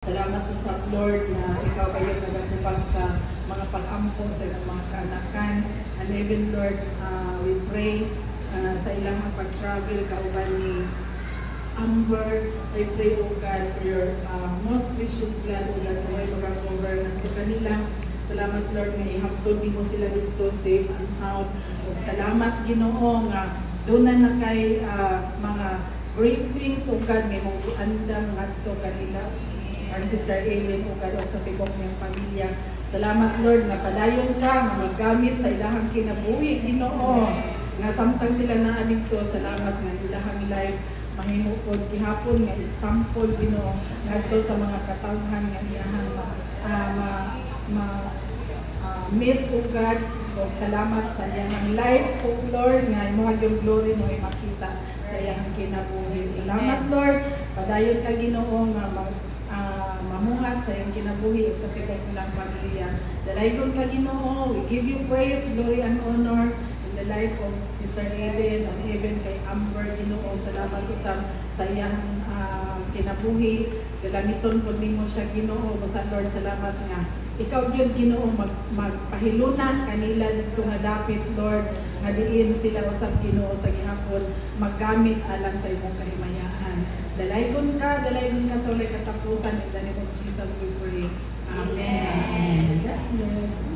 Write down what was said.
Salamat po sa Lord na ikaw kayo nagatubag sa mga pag-ampo sa ilang mga kaanakan. And even Lord, we pray sa ilang pag-travel kauban ni Amber. I pray, O God, for your most precious blood, O God, na may mag-cover ng kanila. Salamat Lord nga ihaptod mo sila dito safe and sound. Salamat Ginoo nga doon na kay mga briefings, O God, may mong andang ngadto kanila. Ang Sister Aileen, O God, sa pigong niyang pamilya. Salamat Lord nga padayon ka nga magamit sa ilahang kinabuhi, Ginoo. Nga samtang sila naa dito, salamat nga ilahang life mahimukod gihapon nga example Ginoo ngadto sa mga katawhan nga iyahang meet, O God. O salamat sa iyang life, O Lord, nga imuhag yung glory mo ay makita sa iyang kinabuhi. Salamat Lord, padayon ka Ginoo nga mamuhat sa iyang kinabuhi o sa pigong ilang pamilya. Dalaygon ka Ginoo, we give you praise, glory and honor in the life of Sister Eden and even kay Amber Ginoo. Salamat ko sa iyang kinabuhi. Galamiton po nimo siya Ginoo. Sa Lord, salamat nga ikaw yun Ginoo magpahilunan kanila dito nga dapit Lord nga diin sila usab Ginoo sa gihapon maggamit alang sa imong kahimayaan. Dalaygon ka sa ulay katapusan in the name of Jesus we pray. Amen. God bless.